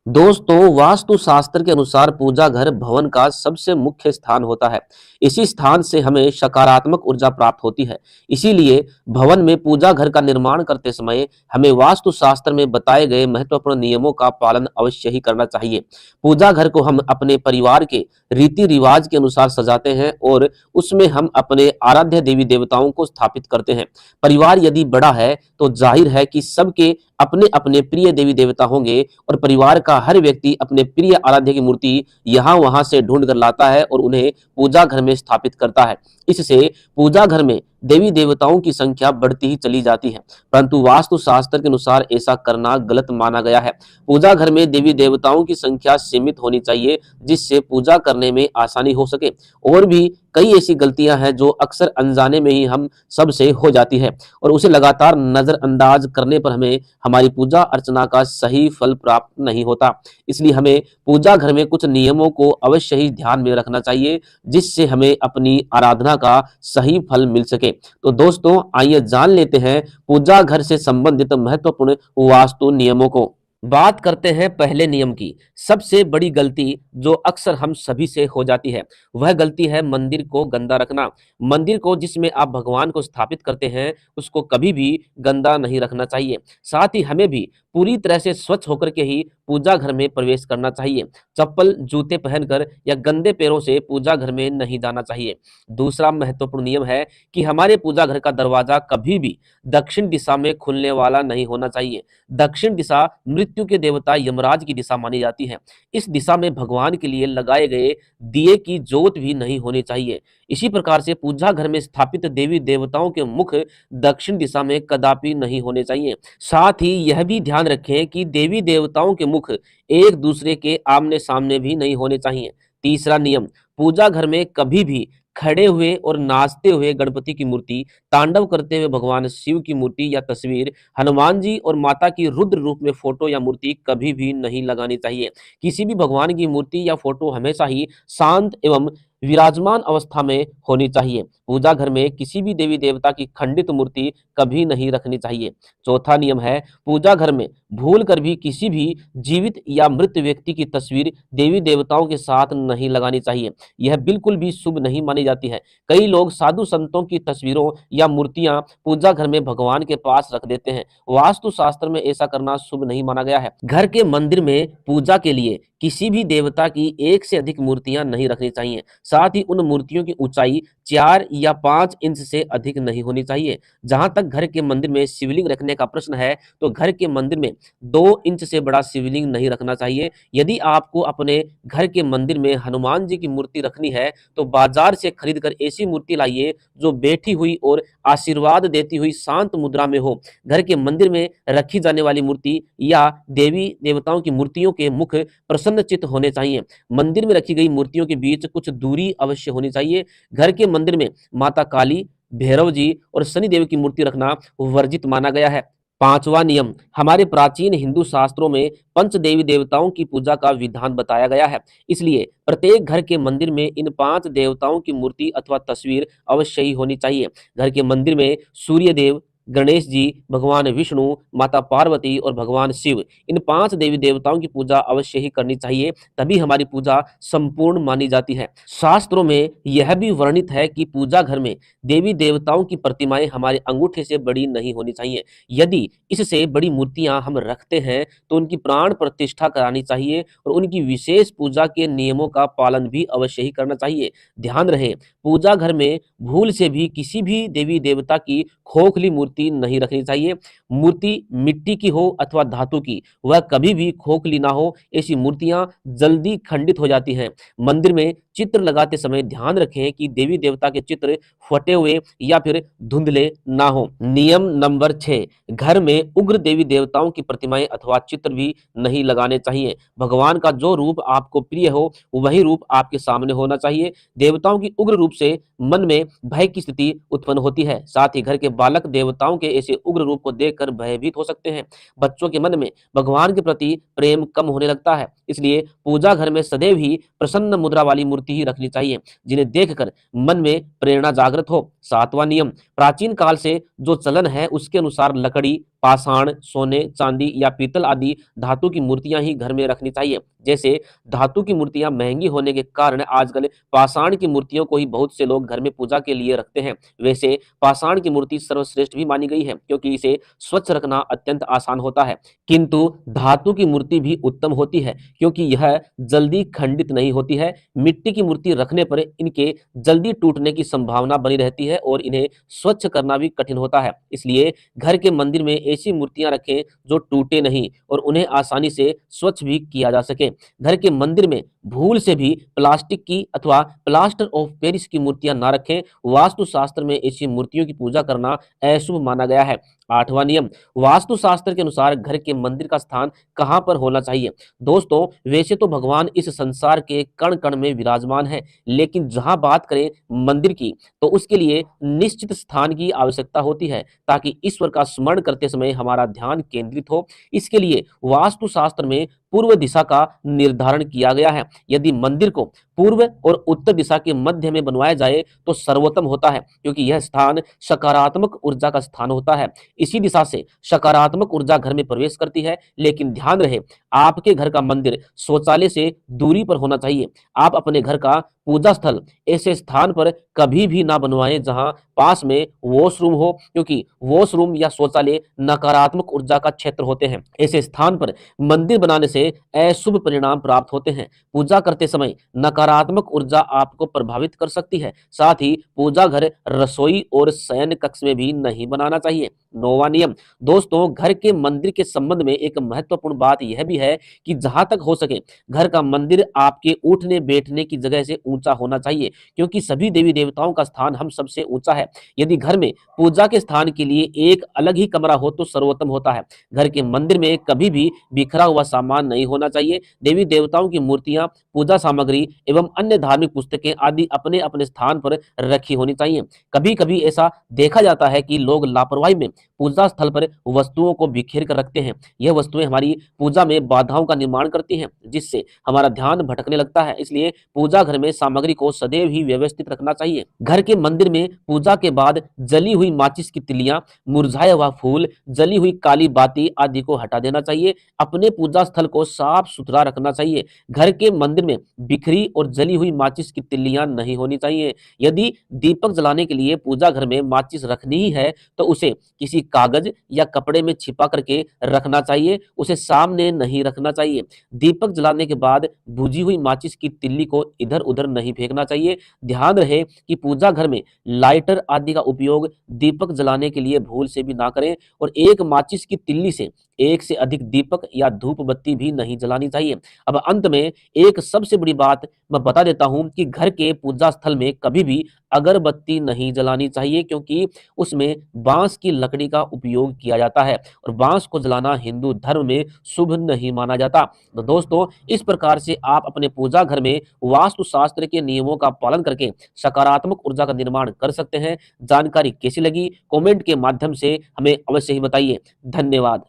दोस्तों, वास्तु शास्त्र के अनुसार पूजा घर भवन का सबसे मुख्य स्थान होता है। इसी स्थान से हमें सकारात्मक ऊर्जा प्राप्त होती है। इसीलिए भवन में पूजा घर का निर्माण करते समय हमें वास्तु शास्त्र में बताए गए महत्वपूर्ण नियमों का पालन अवश्य ही करना चाहिए। पूजा घर को हम अपने परिवार के रीति रिवाज के अनुसार सजाते हैं और उसमें हम अपने आराध्य देवी देवताओं को स्थापित करते हैं। परिवार यदि बड़ा है तो जाहिर है कि सबके अपने अपने प्रिय देवी देवता होंगे और परिवार का हर व्यक्ति अपने प्रिय आराध्य की मूर्ति यहाँ वहां से ढूंढ कर लाता है और उन्हें पूजा घर में स्थापित करता है। इससे पूजा घर में देवी देवताओं की संख्या बढ़ती ही चली जाती है, परंतु वास्तु शास्त्र के अनुसार ऐसा करना गलत माना गया है। पूजा घर में देवी देवताओं की संख्या सीमित होनी चाहिए, जिससे पूजा करने में आसानी हो सके। और भी कई ऐसी गलतियां हैं जो अक्सर अनजाने में ही हम सबसे हो जाती है और उसे लगातार नजरअंदाज करने पर हमें हमारी पूजा अर्चना का सही फल प्राप्त नहीं होता। इसलिए हमें पूजा घर में कुछ नियमों को अवश्य ही ध्यान में रखना चाहिए, जिससे हमें अपनी आराधना का सही फल मिल सके। तो दोस्तों, आइए जान लेते हैं पूजा घर से संबंधित महत्वपूर्ण वास्तु नियमों को। बात करते हैं पहले नियम की। सबसे बड़ी गलती जो अक्सर हम सभी से हो जाती है, वह गलती है मंदिर को गंदा रखना। मंदिर को जिसमें आप भगवान को स्थापित करते हैं, उसको कभी भी गंदा नहीं रखना चाहिए। साथ ही हमें भी पूरी तरह से स्वच्छ होकर के ही पूजा घर में प्रवेश करना चाहिए। चप्पल जूते पहनकर या गंदे पैरों से पूजा घर में नहीं जाना चाहिए। दूसरा महत्वपूर्ण नियम है कि हमारे पूजा घर का दरवाजा कभी भी दक्षिण दिशा में खुलने वाला नहीं होना चाहिए। दक्षिण दिशा मृत्यु के देवता यमराज की दिशा मानी जाती है। इस दिशा में भगवान के लिए लगाए गए दिए की जोत भी नहीं होनी चाहिए। इसी प्रकार से पूजा घर में स्थापित देवी देवताओं के मुख दक्षिण दिशा में कदापि नहीं होने चाहिए। साथ ही यह भी ध्यान रखें कि देवी देवताओं के मुख एक दूसरे के आमने सामने भी नहीं होने चाहिए। तीसरा नियम, पूजा घर में कभी भी खड़े हुए और नाचते हुए गणपति की मूर्ति, तांडव करते हुए भगवान शिव की मूर्ति या तस्वीर, हनुमान जी और माता की रुद्र रूप में फोटो या मूर्ति कभी भी नहीं लगानी चाहिए। किसी भी भगवान की मूर्ति या फोटो हमेशा ही शांत एवं विराजमान अवस्था में होनी चाहिए। पूजा घर में किसी भी देवी देवता की खंडित मूर्ति कभी नहीं रखनी चाहिए। चौथा नियम है, पूजा घर में भूल कर भी किसी भी जीवित या मृत व्यक्ति की तस्वीर देवी देवताओं के साथ नहीं लगानी चाहिए। यह बिल्कुल भी शुभ नहीं मानी जाती है। कई लोग साधु संतों की तस्वीरों या मूर्तियां पूजा घर में भगवान के पास रख देते हैं। वास्तु शास्त्र में ऐसा करना शुभ नहीं माना गया है। घर के मंदिर में पूजा के लिए किसी भी देवता की एक से अधिक मूर्तियां नहीं रखनी चाहिए। साथ ही उन मूर्तियों की ऊंचाई 4 या 5 इंच से अधिक नहीं होनी चाहिए। जहां तक घर के मंदिर में शिवलिंग रखने का प्रश्न है, तो घर के मंदिर में 2 इंच से बड़ा शिवलिंग नहीं रखना चाहिए। यदि आपको अपने घर के मंदिर में हनुमान जी की मूर्ति रखनी है, तो बाजार से खरीद कर ऐसी मूर्ति लाइए जो बैठी हुई और आशीर्वाद देती हुई शांत मुद्रा में हो। घर के मंदिर में रखी जाने वाली मूर्ति या देवी देवताओं की मूर्तियों के मुख प्रसन्नचित्त होने चाहिए। मंदिर में रखी गई मूर्तियों के बीच कुछ दूरी अवश्य होनी चाहिए। घर के मंदिर में माता काली, भैरव जी और शनिदेव की मूर्ति रखना वर्जित माना गया है। पांचवा नियम, हमारे प्राचीन हिंदू शास्त्रों में पंच देवी देवताओं की पूजा का विधान बताया गया है। इसलिए प्रत्येक घर के मंदिर में इन 5 देवताओं की मूर्ति अथवा तस्वीर अवश्य ही होनी चाहिए। घर के मंदिर में सूर्य देव, गणेश जी, भगवान विष्णु, माता पार्वती और भगवान शिव, इन 5 देवी देवताओं की पूजा अवश्य ही करनी चाहिए, तभी हमारी पूजा संपूर्ण मानी जाती है। शास्त्रों में यह भी वर्णित है कि पूजा घर में देवी देवताओं की प्रतिमाएं हमारे अंगूठे से बड़ी नहीं होनी चाहिए। यदि इससे बड़ी मूर्तियां हम रखते हैं तो उनकी प्राण प्रतिष्ठा करानी चाहिए और उनकी विशेष पूजा के नियमों का पालन भी अवश्य ही करना चाहिए। ध्यान रहे, पूजा घर में भूल से भी किसी भी देवी देवता की खोखली मूर्ति नहीं रखनी चाहिए। मूर्ति मिट्टी की हो अथवा धातु की, वह कभी भी खोखली ना हो। ऐसी मूर्तियां जल्दी खंडित हो जाती हैं। मंदिर में चित्र लगाते समय ध्यान रखें कि देवी देवता के चित्र फटे हुए या फिर धुंधले ना हो। नियम नंबर 6, घर में उग्र देवी देवताओं की प्रतिमाएं अथवा चित्र भी नहीं लगाने चाहिए। भगवान का जो रूप आपको प्रिय हो, वही रूप आपके सामने होना चाहिए। देवताओं की उग्र रूप से मन में भय की स्थिति उत्पन्न होती है। साथ ही घर के बालक देवताओं के ऐसे उग्र रूप को देखकर भयभीत हो सकते हैं। बच्चों के मन में भगवान के प्रति प्रेम कम होने लगता है। इसलिए पूजा घर में सदैव ही प्रसन्न मुद्रा वाली मूर्ति ही रखनी चाहिए, जिन्हें देखकर मन में प्रेरणा जागृत हो। 7वां नियम, प्राचीन काल से जो चलन है उसके अनुसार लकड़ी, पाषाण, सोने, चांदी या पीतल आदि धातु की मूर्तियां ही घर में रखनी चाहिए। जैसे धातु की मूर्तियां महंगी होने के कारण आजकल पाषाण की मूर्तियों को ही बहुत से लोग घर में पूजा के लिए रखते हैं। वैसे पाषाण की मूर्ति सर्वश्रेष्ठ भी मानी गई है क्योंकि इसे स्वच्छ रखना अत्यंत आसान होता है। किंतु धातु की मूर्ति भी उत्तम होती है क्योंकि यह जल्दी खंडित नहीं होती है। मिट्टी की मूर्ति रखने पर इनके जल्दी टूटने की संभावना बनी रहती है और इन्हें स्वच्छ करना भी कठिन होता है। इसलिए घर के मंदिर में ऐसी मूर्तियां रखें जो टूटे नहीं और उन्हें आसानी से स्वच्छ भी किया जा सके। घर के मंदिर में भूल से भी प्लास्टिक की अथवा प्लास्टर ऑफ पेरिस की मूर्तियां ना रखें। वास्तु शास्त्र में ऐसी मूर्तियों की पूजा करना अशुभ माना गया है। 8वां नियम, वास्तु शास्त्र के अनुसार घर के मंदिर का स्थान कहां पर होना चाहिए। दोस्तों, वैसे तो भगवान इस संसार के कण कण में विराजमान है, लेकिन जहां बात करें मंदिर की तो उसके लिए निश्चित स्थान की आवश्यकता होती है ताकि ईश्वर का स्मरण करते समय हमारा ध्यान केंद्रित हो। इसके लिए वास्तु शास्त्र में पूर्व दिशा का निर्धारण किया गया है। यदि मंदिर को पूर्व और उत्तर दिशा के मध्य में बनवाया जाए तो सर्वोत्तम होता है क्योंकि यह स्थान सकारात्मक ऊर्जा का स्थान होता है। इसी दिशा से सकारात्मक ऊर्जा घर में प्रवेश करती है। लेकिन ध्यान रहे, आपके घर का मंदिर शौचालय से दूरी पर होना चाहिए। आप अपने घर का पूजा स्थल ऐसे स्थान पर कभी भी ना बनवाएं जहां पास में वॉशरूम हो क्योंकि वॉशरूम या शौचालय नकारात्मक ऊर्जा का क्षेत्र होते हैं। ऐसे स्थान पर मंदिर बनाने से अशुभ परिणाम प्राप्त होते हैं। पूजा करते समय नकारात्मक ऊर्जा आपको प्रभावित कर सकती है। साथ ही पूजा घर रसोई और शयन कक्ष में भी नहीं बनाना चाहिए। 9वां नियम, दोस्तों घर के मंदिर के संबंध में एक महत्वपूर्ण बात यह भी है कि जहां तक हो सके घर का मंदिर आपके उठने बैठने की जगह से ऊंचा होना चाहिए क्योंकि सभी देवी देवताओं का स्थान हम सबसे ऊंचा है। यदि घर में पूजा के स्थान के लिए एक अलग ही कमरा हो तो सर्वोत्तम होता है। घर के मंदिर में कभी भी बिखरा हुआ सामान नहीं होना चाहिए। देवी देवताओं की मूर्तियां, पूजा सामग्री एवं अन्य धार्मिक पुस्तकें आदि अपने अपने स्थान पर रखी होनी चाहिए। कभी कभी ऐसा देखा जाता है कि लोग लापरवाही में पूजा स्थल पर वस्तुओं को बिखेर कर रखते हैं। यह वस्तुएं हमारी पूजा में बाधाओं का निर्माण करती हैं जिससे हमारा ध्यान भटकने लगता है। इसलिए पूजा घर में सामग्री को सदैव ही व्यवस्थित रखना चाहिए। घर के मंदिर में पूजा के बाद जली हुई माचिस की तिलियां, मुरझाया हुआ फूल, जली हुई काली बाती आदि को हटा देना चाहिए। अपने पूजा स्थल को साफ सुथरा रखना चाहिए। घर के मंदिर में बिखरी और जली हुई माचिस की तिलियां नहीं होनी चाहिए। यदि दीपक जलाने के लिए पूजा घर में माचिस रखनी ही है तो उसे किसी कागज या कपड़े में छिपा करके रखना चाहिए, उसे सामने नहीं रखना चाहिए। दीपक जलाने के बाद बुझी हुई माचिस की तिल्ली को इधर उधर नहीं फेंकना चाहिए। ध्यान रहे कि पूजा घर में लाइटर आदि का उपयोग दीपक जलाने के लिए भूल से भी ना करें और एक माचिस की तिल्ली से एक से अधिक दीपक या धूप बत्ती भी नहीं जलानी चाहिए। अब अंत में एक सबसे बड़ी बात मैं बता देता हूं कि घर के पूजा स्थल में कभी भी अगरबत्ती नहीं जलानी चाहिए क्योंकि उसमें बांस की लकड़ी का उपयोग किया जाता है और बांस को जलाना हिंदू धर्म में शुभ नहीं माना जाता। तो दोस्तों, इस प्रकार से आप अपने पूजा घर में वास्तु शास्त्र के नियमों का पालन करके सकारात्मक ऊर्जा का निर्माण कर सकते हैं। जानकारी कैसी लगी कमेंट के माध्यम से हमें अवश्य ही बताइए। धन्यवाद।